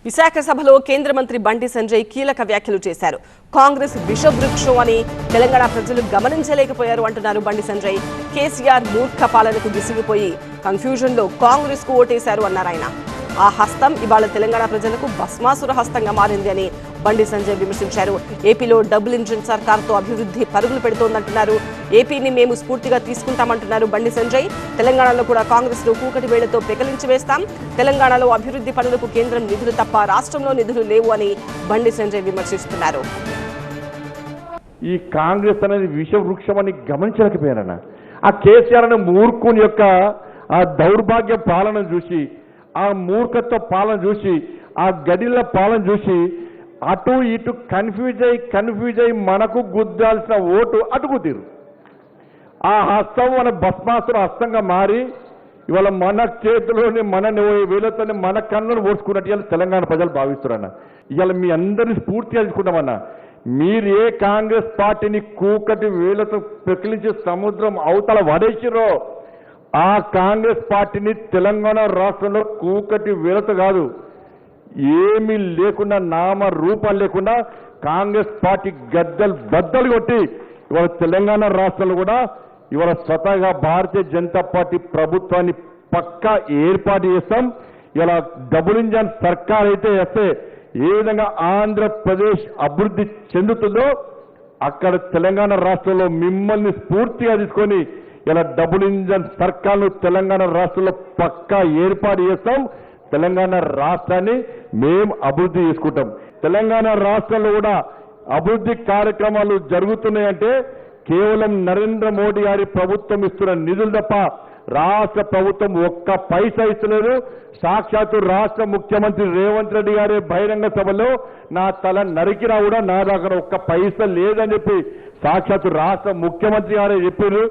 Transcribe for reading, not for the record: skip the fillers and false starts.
విశాఖ సభలో కేంద్ర మంత్రి బండి సంజయ్ కీలక వ్యాఖ్యలు చేశారు. కాంగ్రెస్ విషవృక్షం అని తెలంగాణ ప్రజలు గమనించలేకపోయారు అంటున్నారు బండి సంజయ్. కేసీఆర్ మూర్ఖ పాలనకు విసిగిపోయి కన్ఫ్యూజన్ లో కాంగ్రెస్ కు ఓటేశారు అన్నారు ఆయన. ఆ హస్తం ఇవాళ తెలంగాణ ప్రజలకు భస్మాసుర హస్తంగా మారింది అని బండి సంజయ్ విమర్శించారు. ఏపీలో డబుల్ ఇంజిన్ సర్కార్తో అభివృద్ధి పరుగులు పెడుతోందంటున్నారు. ఏపీని మేము స్ఫూర్తిగా తీసుకుంటామంటున్నారు బండి సంజయ్. తెలంగాణలో కూడా కాంగ్రెస్ ను కూకటి వేళ్లతో పెకలించి వేస్తాం. తెలంగాణలో అభివృద్ధి పనులకు కేంద్రం నిధులు తప్ప రాష్ట్రంలో నిధులు లేవు అని బండి సంజయ్ విమర్శిస్తున్నారు. ఈ కాంగ్రెస్ అనేది విషవృక్షం అని గమనించలేకపోయారన్న. ఆ కేసీఆర్ అనే మూర్ఖుని యొక్క ఆ దౌర్భాగ్య పాలన చూసి, ఆ మూర్ఖత్వ పాలన చూసి, ఆ గడిల పాలన చూసి అటు ఇటు కన్ఫ్యూజ్ అయి మనకు గుద్దాల్సిన ఓటు అటుకుతీరు. ఆ హస్తం మన భస్మాసుర హస్తంగా మారి ఇవాళ మన చేతిలోని మన వేలతోనే మన కన్నును ఓడ్చుకున్నట్టు ఇవాళ తెలంగాణ ప్రజలు భావిస్తున్నారన్న. ఇవాళ మీ అందరినీ స్ఫూర్తిగా తీసుకుంటామన్నా. మీరు ఏ కాంగ్రెస్ పార్టీని కూకటి వేలతో పెకిలించి సముద్రం అవతల వడేసిరో ఆ కాంగ్రెస్ పార్టీని తెలంగాణ రాష్ట్రంలో కూకటి వేలతో కాదు, ఏమీ లేకుండా నామ రూపాలు లేకుండా కాంగ్రెస్ పార్టీ బద్దలు కొట్టి ఇవాళ తెలంగాణ రాష్ట్రంలో కూడా ఇవాళ స్వతహాగా భారతీయ జనతా పార్టీ ప్రభుత్వాన్ని పక్కా ఏర్పాటు చేస్తాం. ఇవాళ డబుల్ ఇంజన్ సర్కార్ అయితే వస్తే ఏ విధంగా ఆంధ్రప్రదేశ్ అభివృద్ధి చెందుతుందో అక్కడ తెలంగాణ రాష్ట్రంలో మిమ్మల్ని స్ఫూర్తిగా తీసుకొని ఇలా డబుల్ ఇంజన్ సర్కార్ను తెలంగాణ రాష్ట్రంలో పక్కా ఏర్పాటు చేస్తాం. తెలంగాణ రాష్ట్రాన్ని మేము అభివృద్ధి చేసుకుంటాం. తెలంగాణ రాష్ట్రంలో కూడా అభివృద్ధి కార్యక్రమాలు జరుగుతున్నాయంటే కేవలం నరేంద్ర మోడీ గారి ప్రభుత్వం ఇస్తున్న నిధులు తప్ప రాష్ట్ర ప్రభుత్వం ఒక్క పైసా ఇస్తలేదు. సాక్షాత్తు రాష్ట్ర ముఖ్యమంత్రి రేవంత్ రెడ్డి గారి బహిరంగ సభలో నా తల నరికినా కూడా నా దగ్గర ఒక్క పైసా లేదని చెప్పి సాక్షాత్తు రాష్ట్ర ముఖ్యమంత్రి గారే చెప్పారు.